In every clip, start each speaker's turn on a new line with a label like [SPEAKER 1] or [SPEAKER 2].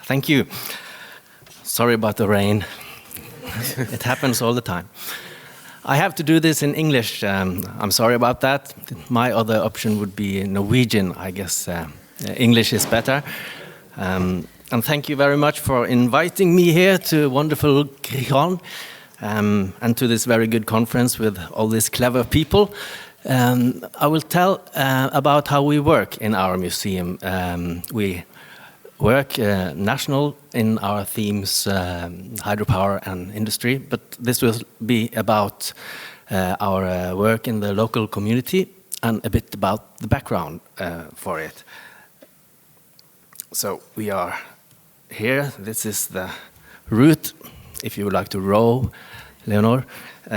[SPEAKER 1] Thank you. Sorry about the rain. It happens all the time. I have to do this in English. I'm sorry about that. My other option would be Norwegian. I guess English is better. And thank you very much for inviting me here to wonderful Kristian and to this very good conference with all these clever people. I will tell about how we work in our museum. We work national in our themes, hydropower and industry, but this will be about our work in the local community and a bit about the background for it. So we are here. This is the route, if you would like to row, Leonor. We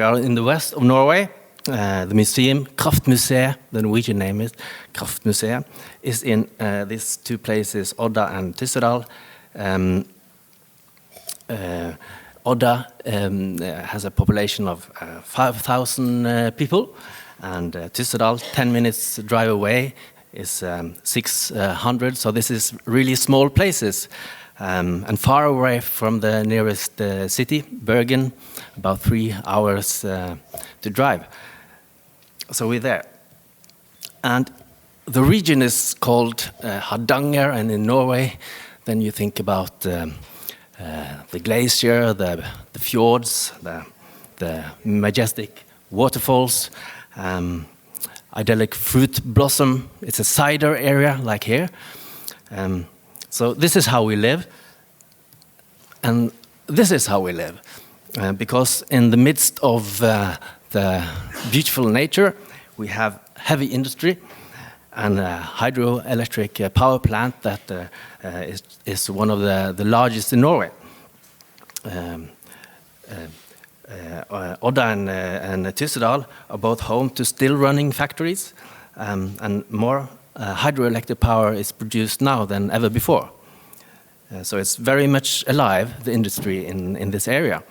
[SPEAKER 1] are in the west of Norway. The museum, Kraftmuseet, the Norwegian name is Kraftmuseet, is in these two places, Odda and Tyssedal. Odda has a population of 5,000 people, and Tyssedal, 10 minutes drive away, is 600. So this is really small places, and far away from the nearest city, Bergen, about 3 hours to drive. So we're there. And the region is called Hardanger, and in Norway, then you think about the glacier, the fjords, the majestic waterfalls, idyllic fruit blossom. It's a cider area, like here. So this is how we live. And this is how we live. Because in the midst of the beautiful nature, we have heavy industry and a hydroelectric power plant that is one of the largest in Norway. Odda and Tyssedal are both home to still running factories, and more hydroelectric power is produced now than ever before. So it's very much alive, the industry in this area.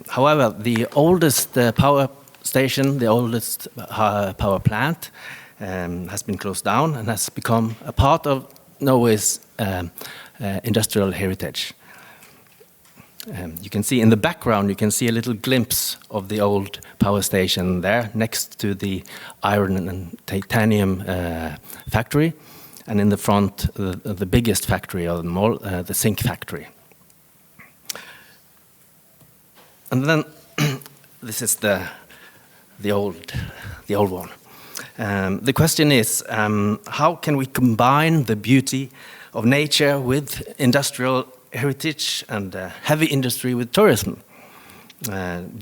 [SPEAKER 1] However, the oldest power station, the oldest power plant, has been closed down and has become a part of Norway's industrial heritage. You can see in the background, you can see a little glimpse of the old power station there, next to the iron and titanium factory, and in the front, the biggest factory of them all, the zinc factory. And then this is the old one. The question is, how can we combine the beauty of nature with industrial heritage and heavy industry with tourism?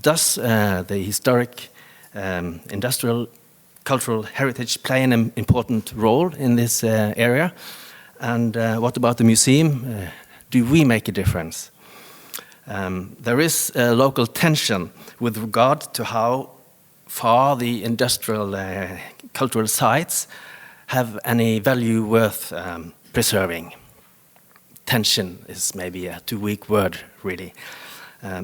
[SPEAKER 1] Does the historic industrial cultural heritage play an important role in this area? And what about the museum? Do we make a difference? There is a local tension with regard to how far the industrial cultural sites have any value worth preserving. Tension is maybe a too weak word, really.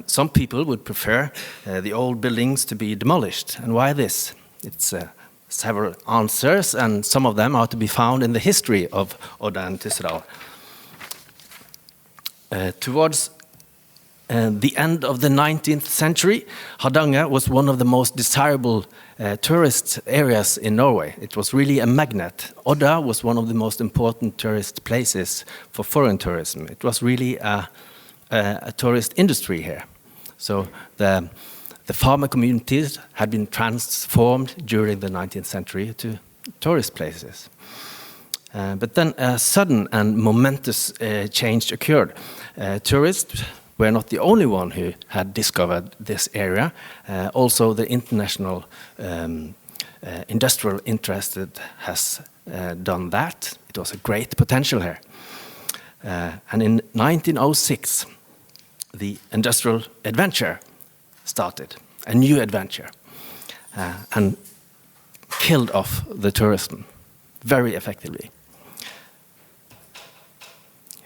[SPEAKER 1] Some people would prefer the old buildings to be demolished. And why this? It's several answers, and some of them are to be found in the history of Odda and Tyssedal. Towards the end of the 19th century, Hardanger was one of the most desirable tourist areas in Norway. It was really a magnet. Odda was one of the most important tourist places for foreign tourism. It was really a tourist industry here. So the farmer communities had been transformed during the 19th century to tourist places. But then a sudden and momentous change occurred. Tourists were not the only one who had discovered this area. Also, the international industrial interest has done that. It was a great potential here. And in 1906, the industrial adventure started, a new adventure, and killed off the tourism very effectively.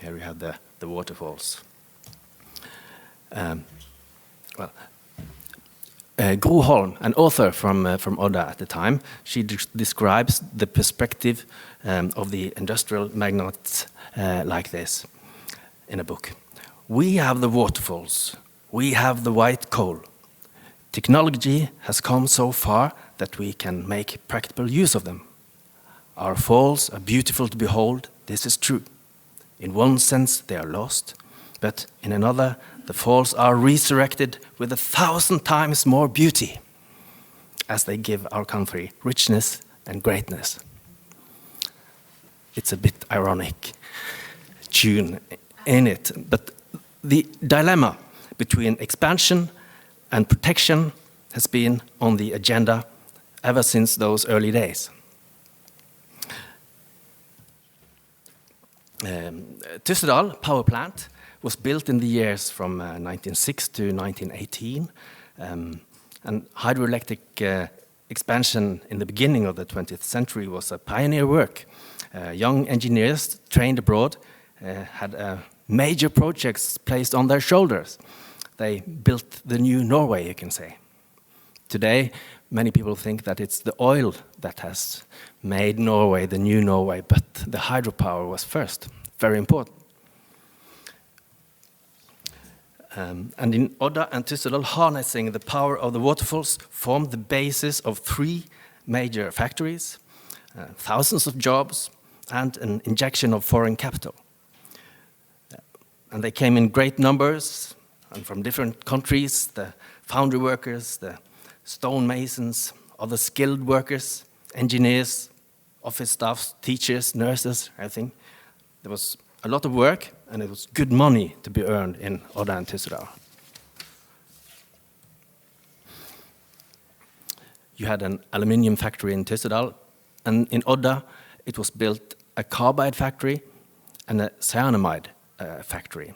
[SPEAKER 1] Here we have the waterfalls. Well, Gro Holm, an author from Odda at the time, she describes the perspective of the industrial magnates like this in a book. We have the waterfalls, we have the white coal. Technology has come so far that we can make practical use of them. Our falls are beautiful to behold, this is true. In one sense they are lost, but in another the falls are resurrected with 1,000 times more beauty, as they give our country richness and greatness. It's a bit ironic tune in it, but the dilemma between expansion and protection has been on the agenda ever since those early days. Tyssedal power plant was built in the years from 1906 to 1918, and hydroelectric expansion in the beginning of the 20th century was a pioneer work. Young engineers trained abroad had major projects placed on their shoulders. They built the new Norway, you can say. Today, many people think that it's the oil that has made Norway the new Norway, but the hydropower was first, very important. And in Odda and Tyssedal, harnessing the power of the waterfalls formed the basis of 3 major factories, thousands of jobs, and an injection of foreign capital. And they came in great numbers, and from different countries, the foundry workers, the stonemasons, other skilled workers, engineers, office staffs, teachers, nurses, everything. There was a lot of work, and it was good money to be earned in Odda and Tyssedal. You had an aluminium factory in Tyssedal, and in Odda it was built a carbide factory and a cyanamide factory.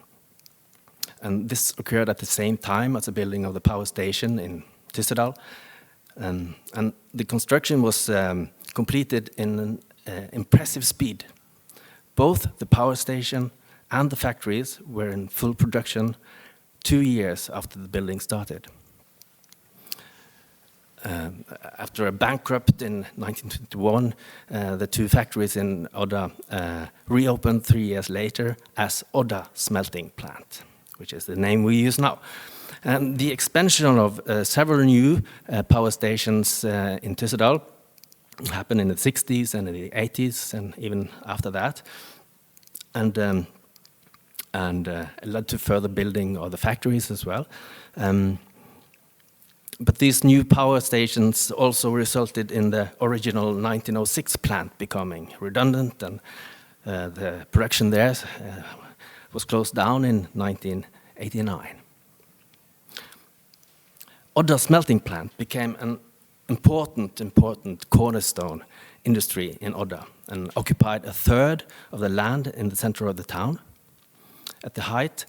[SPEAKER 1] And this occurred at the same time as the building of the power station in Tyssedal. And the construction was completed in an impressive speed. Both the power station and the factories were in full production 2 years after the building started. After a bankrupt in 1921, the 2 factories in Odda reopened 3 years later as Odda Smelting Plant, which is the name we use now. And the expansion of several new power stations in Tyssedal happened in the 60s and in the 80s and even after that, and led to further building of the factories as well. But these new power stations also resulted in the original 1906 plant becoming redundant, and the production there was closed down in 1989. Odda Smelting Plant became an important cornerstone industry in Odda and occupied 1/3 of the land in the center of the town. At the height,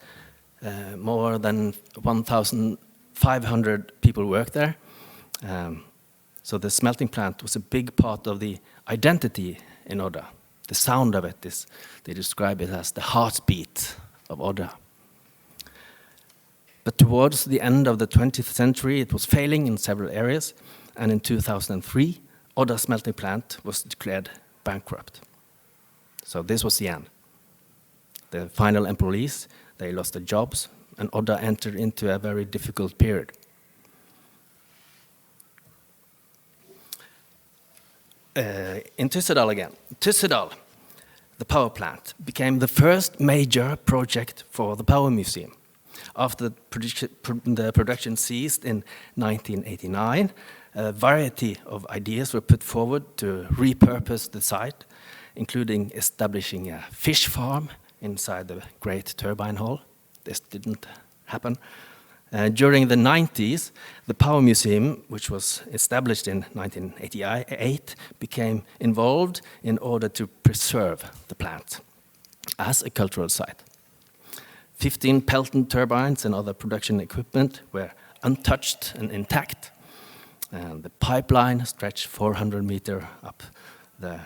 [SPEAKER 1] more than 1,500 people worked there. So the smelting plant was a big part of the identity in Odda. The sound of it is, they describe it as the heartbeat of Odda. But towards the end of the 20th century, it was failing in several areas, and in 2003, Odda Smelting Plant was declared bankrupt. So this was the end. The final employees, they lost their jobs, and Odda entered into a very difficult period. In Tyssedal again. Tyssedal, the power plant, became the first major project for the Power Museum. After the production ceased in 1989, a variety of ideas were put forward to repurpose the site, including establishing a fish farm inside the great turbine hall. This didn't happen. During the 90s, the Power Museum, which was established in 1988, became involved in order to preserve the plant as a cultural site. 15 Pelton turbines and other production equipment were untouched and intact. And the pipeline stretched 400 meters up the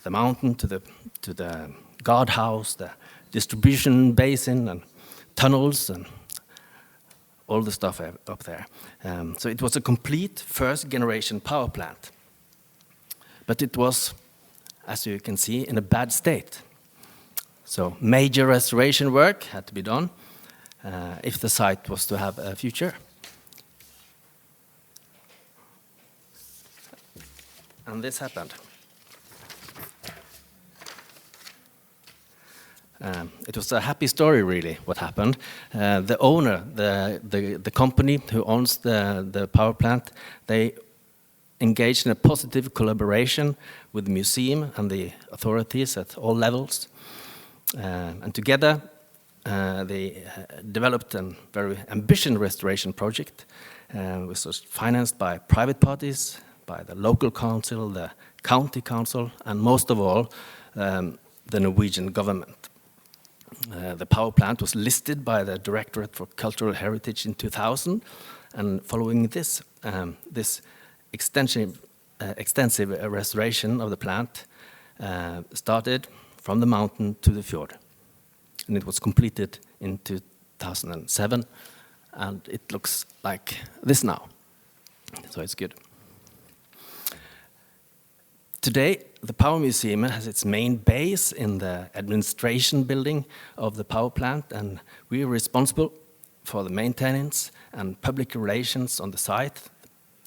[SPEAKER 1] mountain to the guardhouse, the distribution basin, and tunnels, and all the stuff up there. So it was a complete first-generation power plant. But it was, as you can see, in a bad state. So major restoration work had to be done if the site was to have a future. And this happened. It was a happy story, really, what happened. The owner, the company who owns the power plant, they engaged in a positive collaboration with the museum and the authorities at all levels. And together, they developed a very ambitious restoration project, which was financed by private parties, by the local council, the county council, and most of all, the Norwegian government. The power plant was listed by the Directorate for Cultural Heritage in 2000, and following this, this extensive restoration of the plant started from the mountain to the fjord. And it was completed in 2007, and it looks like this now. So it's good. Today, the Power Museum has its main base in the administration building of the power plant, and we are responsible for the maintenance and public relations on the site.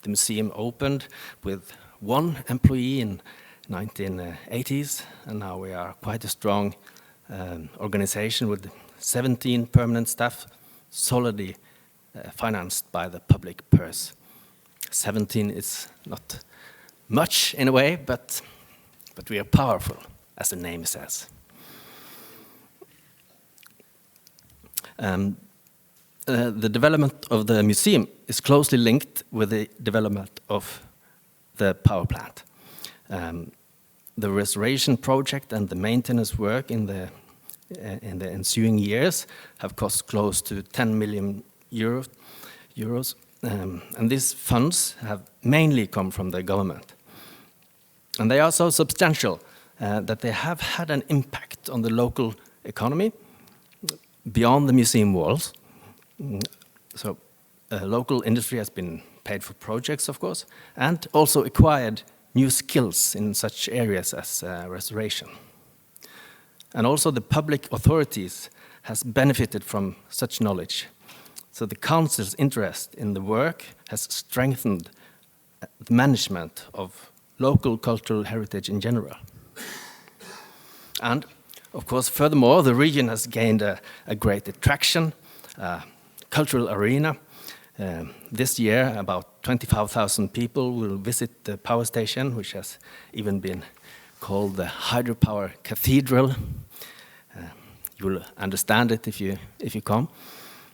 [SPEAKER 1] The museum opened with 1 employee in 1980s, and now we are quite a strong organization with 17 permanent staff, solidly financed by the public purse. 17 is not much in a way, but we are powerful, as the name says. The development of the museum is closely linked with the development of the power plant. The restoration project and the maintenance work in the ensuing years have cost close to 10 million euros, and these funds have mainly come from the government. And they are so substantial that they have had an impact on the local economy beyond the museum walls. So local industry has been paid for projects, of course, and also acquired new skills in such areas as restoration. And also the public authorities has benefited from such knowledge. So the council's interest in the work has strengthened the management of local cultural heritage in general. And, of course, furthermore, the region has gained a great attraction, cultural arena. This year, about 25,000 people will visit the power station, which has even been called the Hydropower Cathedral. You will understand it if you come.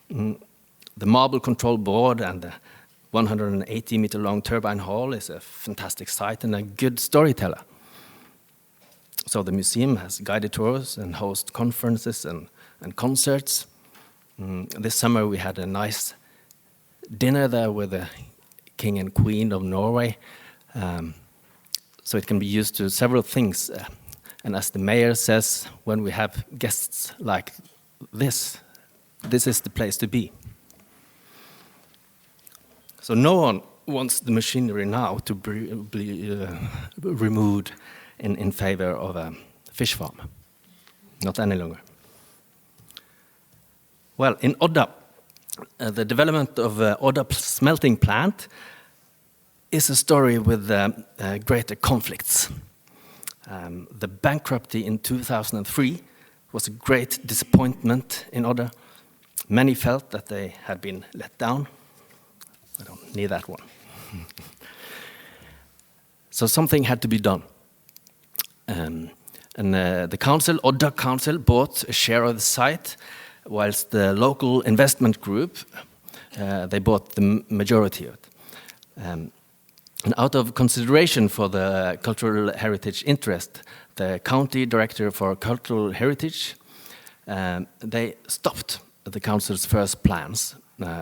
[SPEAKER 1] The marble control board and the 180-meter-long turbine hall is a fantastic site and a good storyteller. So the museum has guided tours and hosts conferences and concerts. This summer we had a nice dinner there with the King and Queen of Norway. So it can be used to several things. And as the mayor says, when we have guests like this is the place to be. So no one wants the machinery now to be removed in favor of a fish farm. Not any longer. Well, in Odda, the development of Odda Smelting plant is a story with greater conflicts. The bankruptcy in 2003 was a great disappointment in Odda. Many felt that they had been let down. I don't need that one. So something had to be done. And the council, Odda Council, bought a share of the site, whilst the local investment group, they bought the majority of it. And out of consideration for the cultural heritage interest, the county director for cultural heritage, they stopped the council's first plans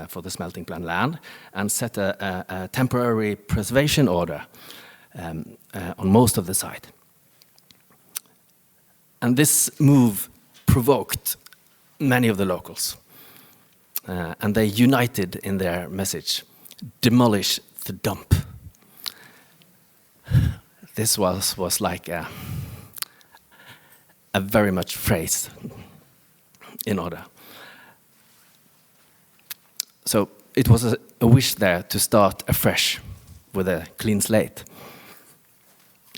[SPEAKER 1] for the smelting plant land and set a temporary preservation order on most of the site. And this move provoked many of the locals. and they united in their message: demolish the dump. This was like a very much phrase in Odda. So it was a wish there to start afresh with a clean slate.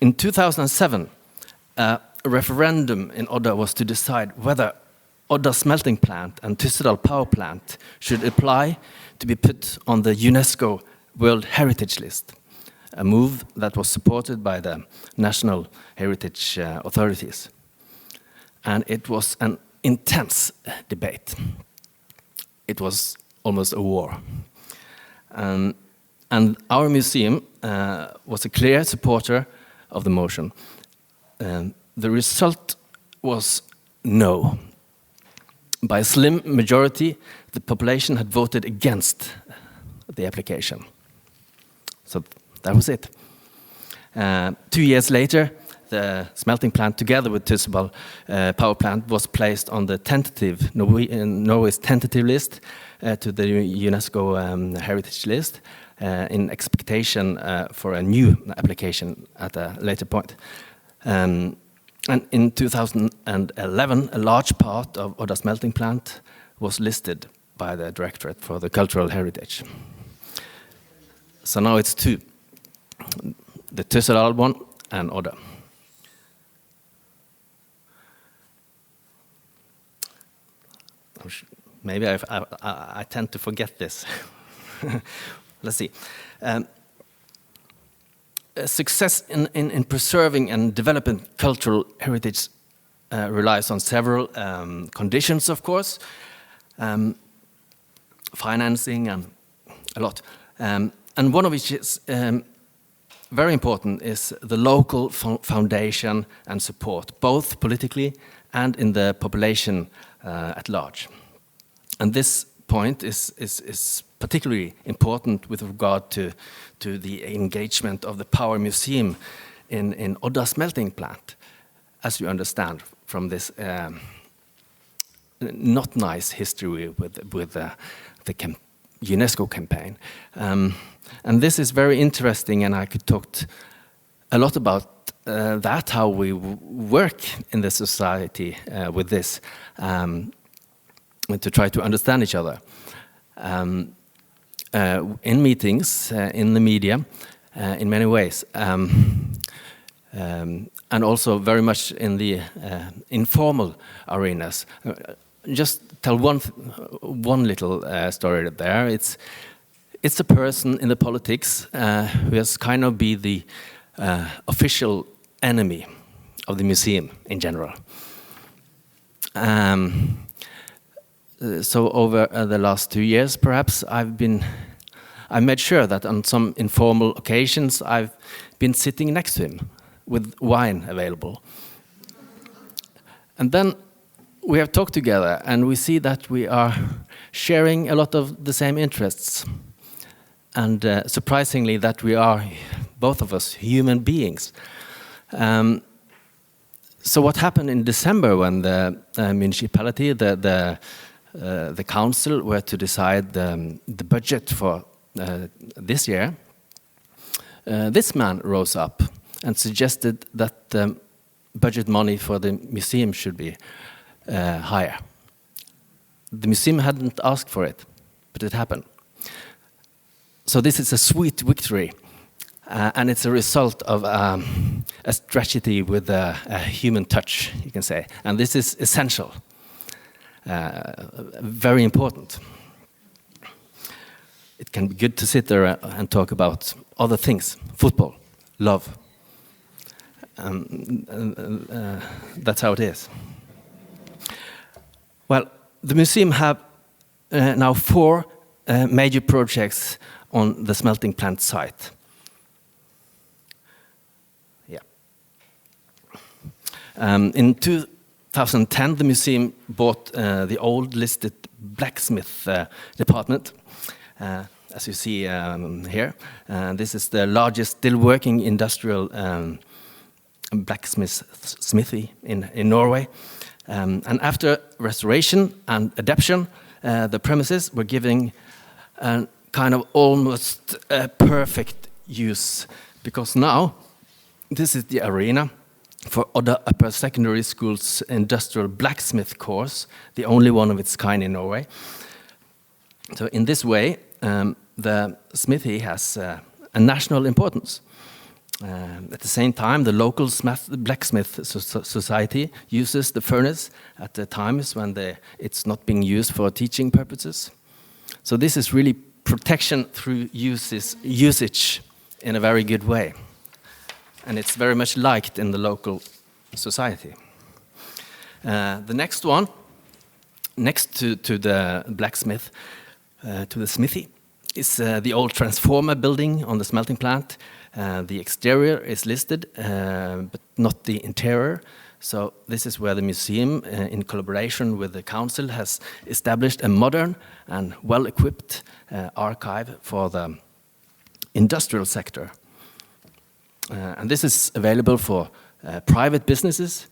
[SPEAKER 1] In 2007, a referendum in Odda was to decide whether Odda Smelting Plant and Tyssedal Power Plant should apply to be put on the UNESCO World Heritage List, a move that was supported by the national heritage authorities. And it was an intense debate. It was almost a war. And our museum was a clear supporter of the motion. The result was no. By a slim majority, the population had voted against the application. So that was it. 2 years later, the smelting plant, together with Tyssedal power plant, was placed on the tentative Norway's tentative list to the UNESCO heritage list in expectation for a new application at a later point. And in 2011, a large part of Odda Smelting Plant was listed by the Directorate for the Cultural Heritage. So now it's two, the Tyssedal one and Odda. Maybe I tend to forget this. Let's see. Success in preserving and developing cultural heritage relies on several conditions, of course. Financing and a lot. And one of which is very important is the local foundation and support, both politically and in the population at large. And this point is particularly important with regard to the engagement of the Power Museum in Odda Smelting Plant, as you understand from this not nice history with the UNESCO campaign. And this is very interesting, and I could talk a lot about that, how we work in the society with this, to try to understand each other. In meetings, in the media, in many ways, and also very much in the informal arenas. Just tell one little story there. It's a person in the politics who has kind of been the official enemy of the museum in general. So over the last 2 years, perhaps, I made sure that on some informal occasions I've been sitting next to him with wine available. And then we have talked together, and we see that we are sharing a lot of the same interests. And surprisingly, that we are, both of us, human beings. So what happened in December when the municipality, the council were to decide the budget for this year, this man rose up and suggested that the budget money for the museum should be higher. The museum hadn't asked for it, but it happened. So this is a sweet victory, and it's a result of a strategy with a human touch, you can say. And this is essential. Very important. It can be good to sit there and talk about other things, football, love. That's how it is. Well, the museum have now 4 major projects on the smelting plant site. Yeah. In 2010, the museum bought the old listed blacksmith department, as you see here. This is the largest still working industrial blacksmith smithy in Norway. And after restoration and adaptation, the premises were giving a kind of almost perfect use, because now this is the arena for Odda Upper Secondary School's industrial blacksmith course, the only one of its kind in Norway. So in this way, the smithy has a national importance. At the same time, the local blacksmith society uses the furnace at the times when it's not being used for teaching purposes. So this is really protection through usage in a very good way. And it's very much liked in the local society. The next one, next to the blacksmith, to the smithy, is the old transformer building on the smelting plant. The exterior is listed, but not the interior. So this is where the museum, in collaboration with the council, has established a modern and well-equipped archive for the industrial sector. And this is available for private businesses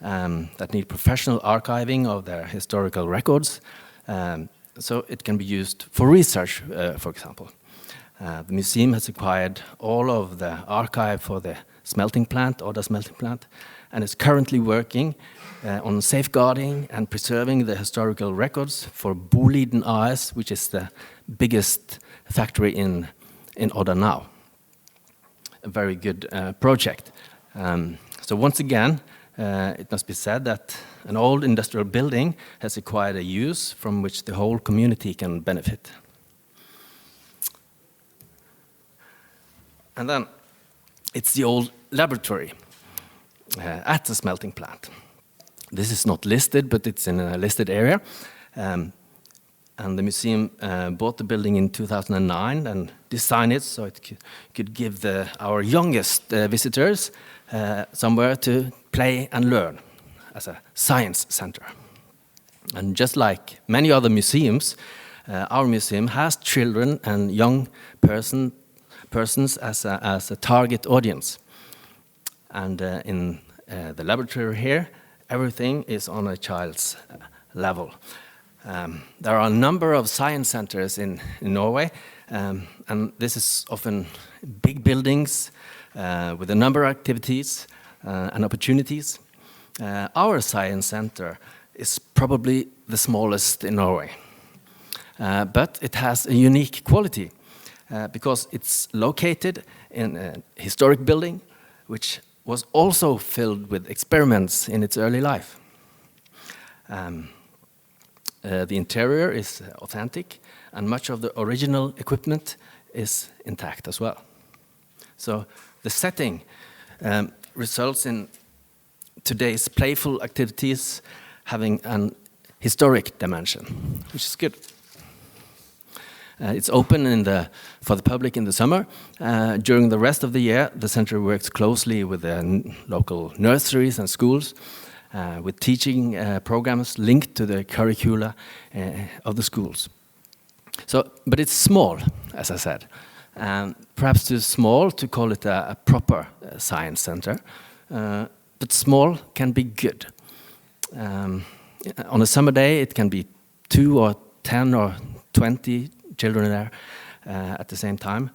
[SPEAKER 1] that need professional archiving of their historical records. So it can be used for research, for example. The museum has acquired all of the archive for the smelting plant, Odda Smelting Plant, and is currently working on safeguarding and preserving the historical records for Boliden AS, which is the biggest factory in Odda now. A very good project. So once again, it must be said that an old industrial building has acquired a use from which the whole community can benefit. And then it's the old laboratory at the smelting plant. This is not listed, but it's in a listed area. And the museum bought the building in 2009 and designed it so it could give our youngest visitors somewhere to play and learn as a science center. And just like many other museums, our museum has children and young persons as a target audience. And in the laboratory here, everything is on a child's level. There are a number of science centers in Norway, and this is often big buildings with a number of activities and opportunities. Our science center is probably the smallest in Norway, but it has a unique quality because it's located in a historic building which was also filled with experiments in its early life. The interior is authentic, and much of the original equipment is intact as well. So the setting results in today's playful activities having an historic dimension, which is good. It's open for the public in the summer. During the rest of the year, the center works closely with the local nurseries and schools, with teaching programs linked to the curricula of the schools. But it's small, as I said, perhaps too small to call it a proper science center, but small can be good. On a summer day, it can be 2 or 10 or 20 children there at the same time,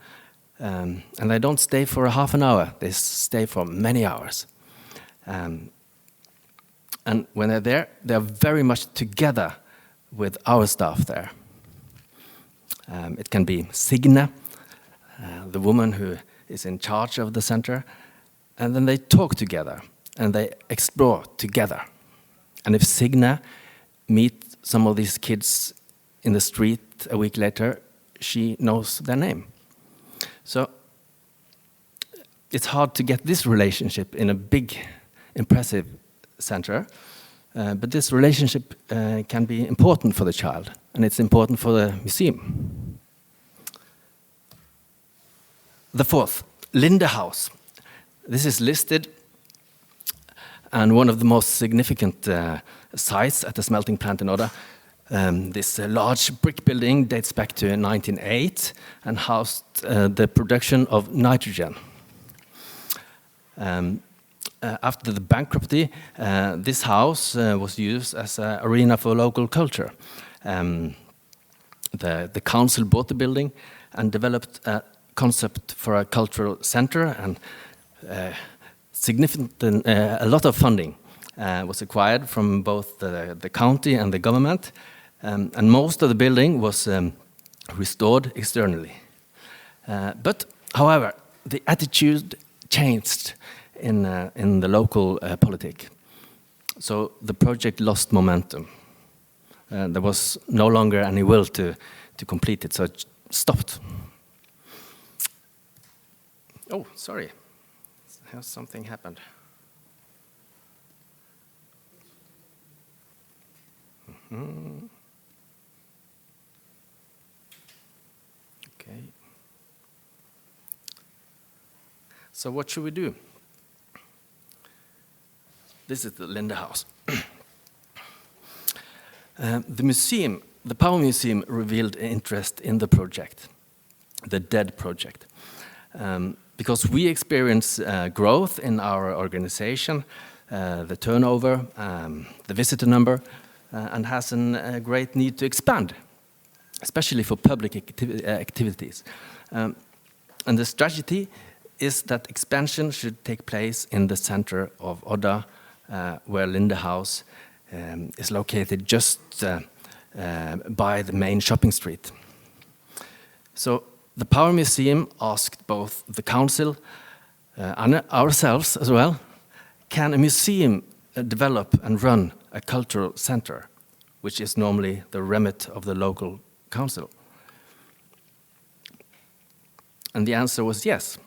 [SPEAKER 1] and they don't stay for a half an hour, they stay for many hours. And when they're there, they're very much together with our staff there. It can be Signe, the woman who is in charge of the center, and then they talk together and they explore together. And if Signe meets some of these kids in the street a week later, she knows their name. So it's hard to get this relationship in a big, impressive center, but this relationship can be important for the child, and it's important for the museum. The fourth, Linde House. This is listed and one of the most significant sites at the smelting plant in Odda. This large brick building dates back to 1908 and housed the production of nitrogen. After the bankruptcy, this house was used as an arena for local culture. the council bought the building and developed a concept for a cultural center, and a lot of funding was acquired from both the county and the government, and most of the building was restored externally. But, however, the attitude changed in the local politic. So the project lost momentum. There was no longer any will to complete it, so it stopped. Oh, sorry. Has something happened? Okay. So what should we do? This is the Linde house. The museum, the Power Museum, revealed interest in the project, the DEAD project, because we experience growth in our organization, the turnover, the visitor number, and has a great need to expand, especially for public activities. And the strategy is that expansion should take place in the center of Odda, where Linde House is located just by the main shopping street. So the Power Museum asked both the council and ourselves as well, can a museum develop and run a cultural center, which is normally the remit of the local council? And the answer was yes.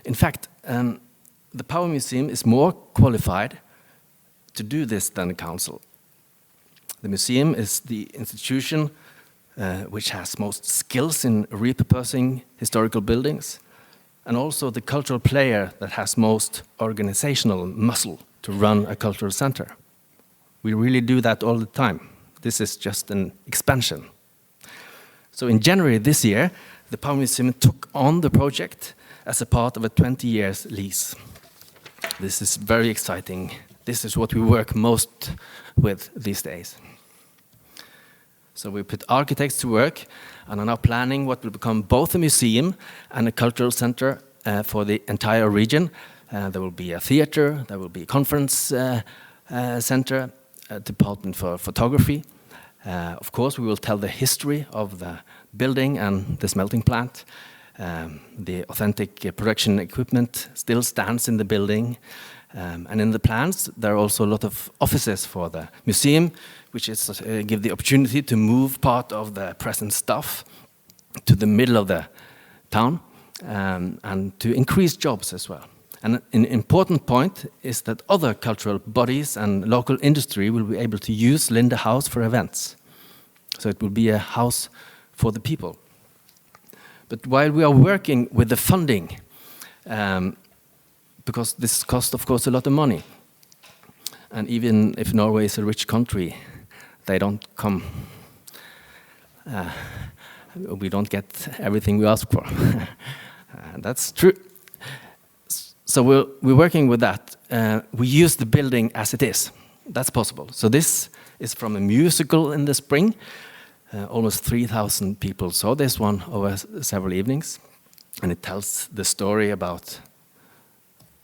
[SPEAKER 1] In fact, the Power Museum is more qualified to do this than the council. The museum is the institution which has most skills in repurposing historical buildings, and also the cultural player that has most organizational muscle to run a cultural center. We really do that all the time. This is just an expansion. So in January this year, the Power Museum took on the project as a part of a 20-year lease. This is very exciting. This is what we work most with these days. So we put architects to work and are now planning what will become both a museum and a cultural center for the entire region. There will be a theater, there will be a conference center, a department for photography. Of course, we will tell the history of the building and the smelting plant. The authentic production equipment still stands in the building. And in the plans, there are also a lot of offices for the museum, which is give the opportunity to move part of the present stuff to the middle of the town and to increase jobs as well. And an important point is that other cultural bodies and local industry will be able to use Linde House for events. So it will be a house for the people. But while we are working with the funding, because this costs, of course, a lot of money, and even if Norway is a rich country, they don't come. We don't get everything we ask for. That's true. So we're working with that. We use the building as it is. That's possible. So this is from a musical in the spring. Almost 3,000 people saw this one over several evenings. And it tells the story about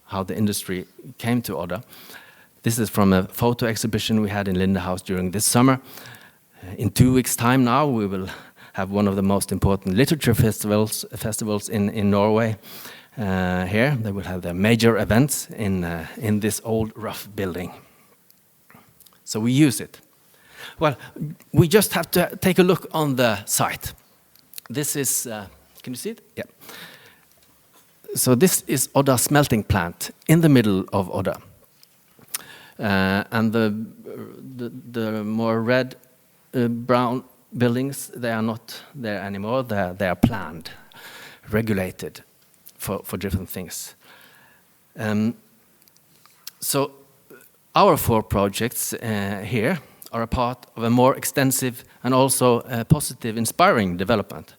[SPEAKER 1] how the industry came to Odda. This is from a photo exhibition we had in Linde House during this summer. In 2 weeks' time now, we will have one of the most important literature festivals in Norway. Here, they will have their major events in this old rough building. So we use it. Well, we just have to take a look on the site. This is, can you see it? Yeah. So this is Odda Smelting Plant in the middle of Odda. And the more red, brown buildings, they are not there anymore. They are planned, regulated for different things. So our 4 projects here are a part of a more extensive and also positive, inspiring development.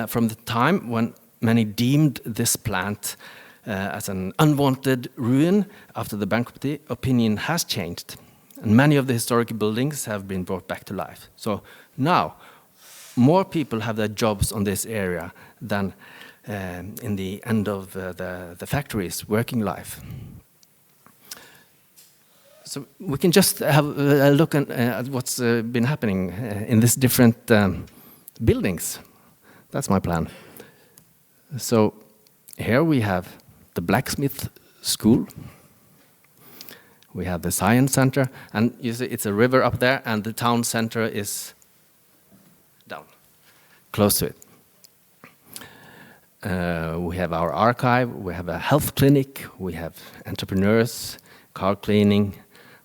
[SPEAKER 1] From the time when many deemed this plant as an unwanted ruin after the bankruptcy, opinion has changed. And many of the historic buildings have been brought back to life. So now, more people have their jobs on this area than in the end of the factory's working life. So we can just have a look at what's been happening in these different buildings. That's my plan. So here we have the blacksmith school. We have the science center, and you see it's a river up there, and the town center is down, close to it. We have our archive, we have a health clinic, we have entrepreneurs, car cleaning,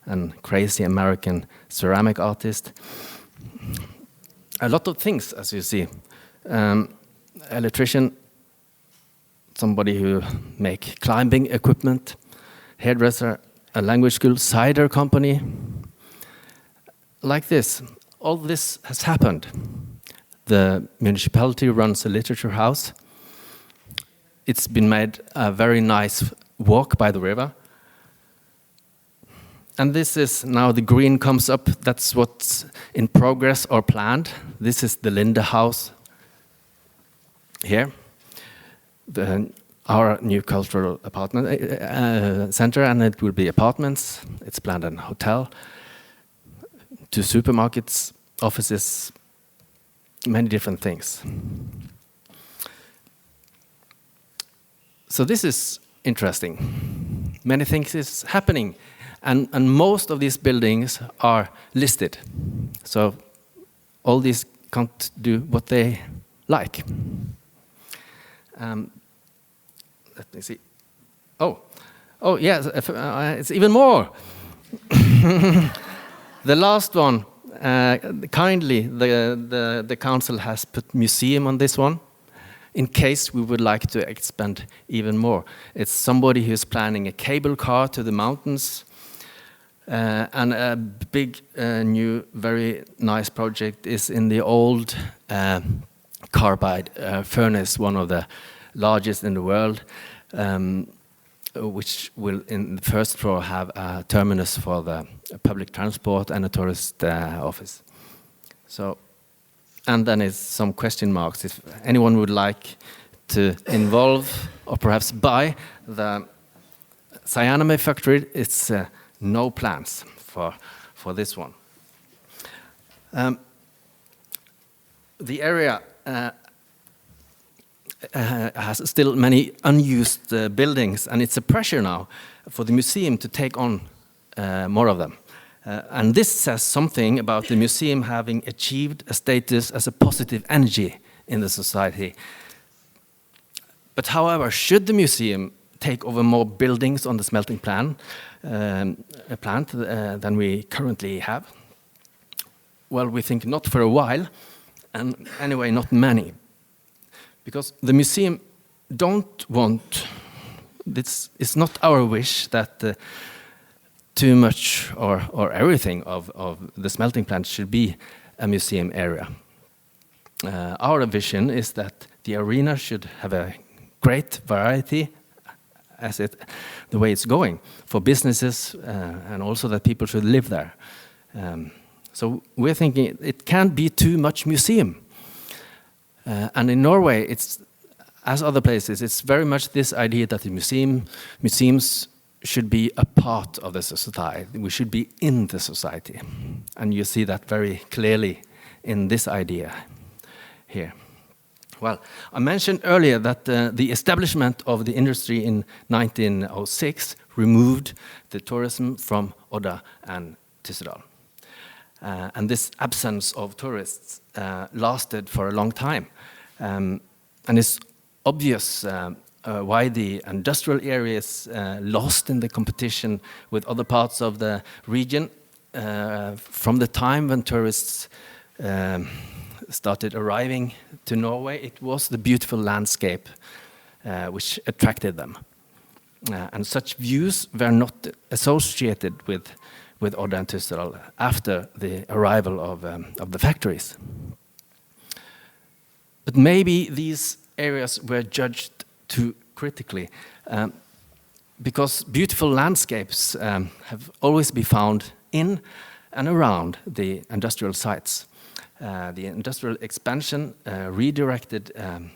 [SPEAKER 1] and crazy American ceramic artist. A lot of things, as you see. Electrician, somebody who make climbing equipment, hairdresser, a language school, cider company. Like this, all this has happened. The municipality runs a literature house. It's been made a very nice walk by the river. And this is now the green comes up. That's what's in progress or planned. This is the Linde house here. Our new cultural apartment center, and it will be apartments. It's planned a hotel, 2 supermarkets, offices, many different things. So this is interesting. Many things is happening, and most of these buildings are listed. So all these can't do what they like. Let me see. Oh, yes, it's even more. The last one, kindly, the council has put museum on this one, in case we would like to expand even more. It's somebody who's planning a cable car to the mountains, and a big, new, very nice project is in the old carbide furnace, one of the largest in the world, which will in the first floor have a terminus for the public transport and a tourist office. So, and then is some question marks. If anyone would like to involve or perhaps buy the cyanamide factory, it's no plans for this one. The area has still many unused buildings, and it's a pressure now for the museum to take on more of them. And this says something about the museum having achieved a status as a positive energy in the society. But however, should the museum take over more buildings on the smelting plant than we currently have? Well, we think not for a while, and anyway, not many. Because the museum don't want, it's not our wish that too much or everything of the smelting plant should be a museum area. Our vision is that the arena should have a great variety the way it's going for businesses, and also that people should live there. So we're thinking it can't be too much museum. And in Norway, it's, as other places, it's very much this idea that the museums should be a part of the society. We should be in the society. And you see that very clearly in this idea here. Well, I mentioned earlier that the establishment of the industry in 1906 removed the tourism from Odda and Tyssedal. And this absence of tourists lasted for a long time. And it's obvious why the industrial areas lost in the competition with other parts of the region from the time when tourists started arriving to Norway. It was the beautiful landscape which attracted them. And such views were not associated with Odda and Tyssedal after the arrival of the factories. But maybe these areas were judged too critically, because beautiful landscapes have always been found in and around the industrial sites. The industrial expansion redirected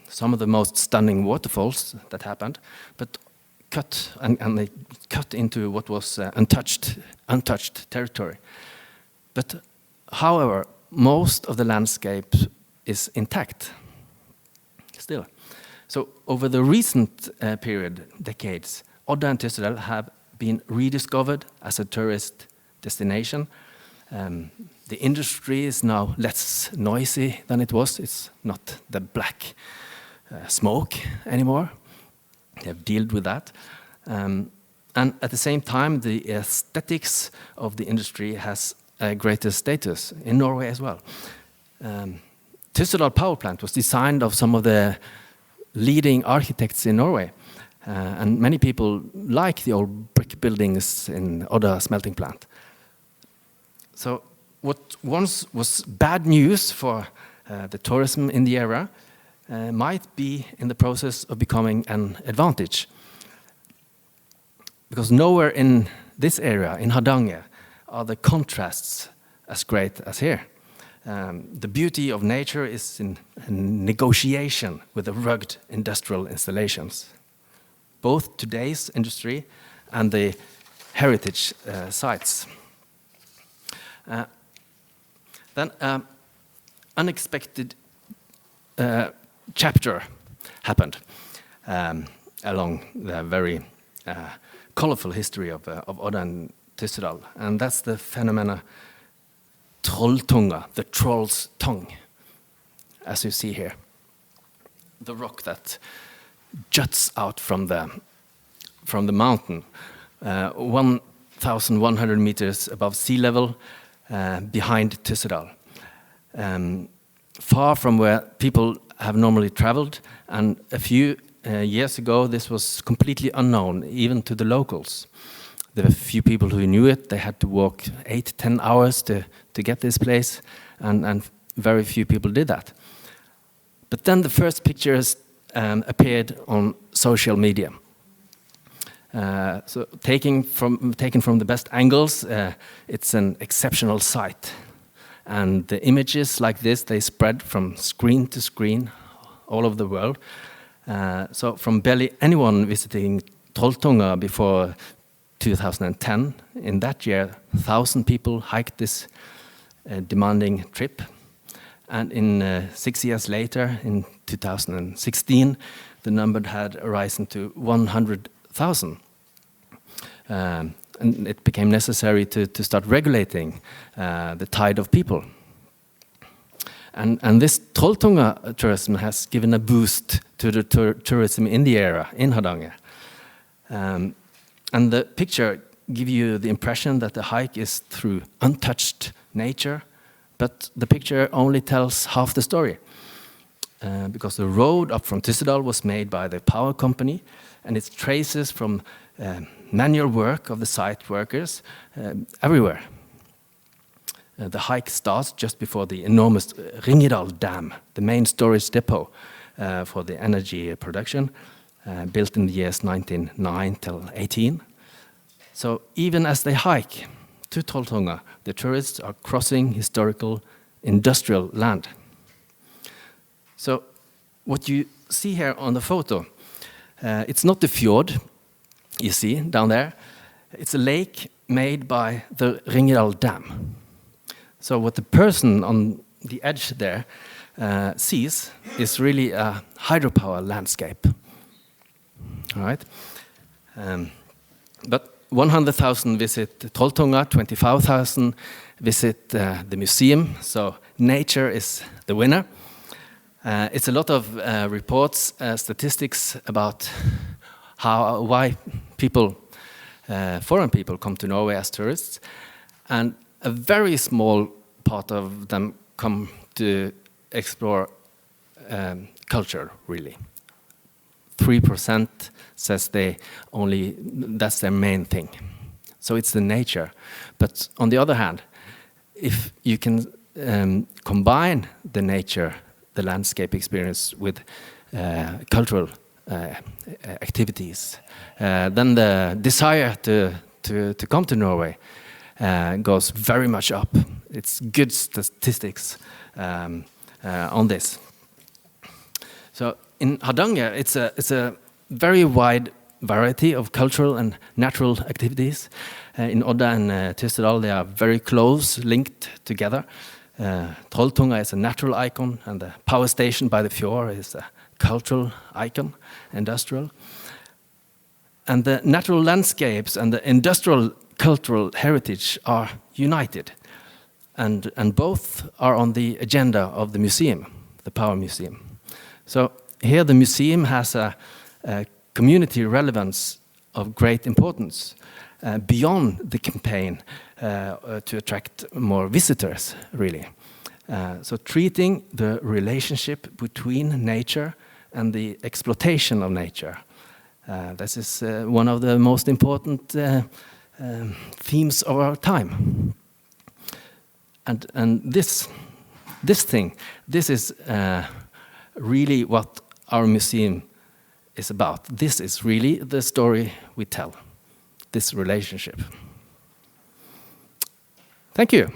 [SPEAKER 1] some of the most stunning waterfalls that happened, but they cut into what was untouched territory. But however, most of the landscape is intact still. So over the recent decades, Odda and Tyssedal have been rediscovered as a tourist destination. The industry is now less noisy than it was. It's not the black smoke anymore. They have dealt with that. And at the same time, the aesthetics of the industry has a greater status in Norway as well. Tyssedal power plant was designed of some of the leading architects in Norway. And many people like the old brick buildings in Odda smelting plant. So what once was bad news for the tourism in the area might be in the process of becoming an advantage. Because nowhere in this area, in Hardanger, are the contrasts as great as here. The beauty of nature is in negotiation with the rugged industrial installations. Both today's industry and the heritage sites. Then unexpected chapter happened along the very colorful history of Odda and Tyssedal, and that's the phenomena Trolltunga, the troll's tongue, as you see here. The rock that juts out from the mountain, 1,100 meters above sea level, behind Tyssedal, far from where people have normally traveled. And a few years ago, this was completely unknown, even to the locals. There were few people who knew it. They had to walk 8-10 hours to get this place, and very few people did that. But then the first pictures appeared on social media. So taken from the best angles, it's an exceptional sight. And the images like this, they spread from screen to screen all over the world. So from barely anyone visiting Trolltunga before 2010, in that year, 1,000 people hiked this demanding trip. And in 6 years later, in 2016, the number had risen to 100,000. And it became necessary to start regulating the tide of people. And this Trolltunga tourism has given a boost to the tourism in the area, in Hardanger. And the picture gives you the impression that the hike is through untouched nature, but the picture only tells half the story. Because the road up from Tyssedal was made by the power company, and its traces from manual work of the site workers everywhere. The hike starts just before the enormous Ringedal Dam, the main storage depot for the energy production, built in the years 1909 till 18. So even as they hike to Trolltunga, the tourists are crossing historical industrial land. So what you see here on the photo, it's not the fjord you see down there. It's a lake made by the Ringedal Dam. So what the person on the edge there sees is really a hydropower landscape. All right. But 100,000 visit Trolltunga, 25,000 visit the museum. So nature is the winner. It's a lot of reports, statistics about why people, foreign people, come to Norway as tourists, and a very small part of them come to explore culture, really. 3% says that's their main thing. So it's the nature. But on the other hand, if you can combine the nature, the landscape experience with cultural activities, then the desire to come to Norway goes very much up. It's good statistics on this. So in Hardanger, it's a very wide variety of cultural and natural activities. In Odda and Tyssedal, they are very close, linked together. Trolltunga is a natural icon, and the power station by the fjord is a cultural icon, industrial. And the natural landscapes and the industrial cultural heritage are united. And both are on the agenda of the museum, the Power Museum. So here the museum has a community relevance of great importance beyond the campaign to attract more visitors, really. So treating the relationship between nature and the exploitation of nature. This is one of the most important themes of our time. And this is really what our museum is about. This is really the story we tell, this relationship. Thank you.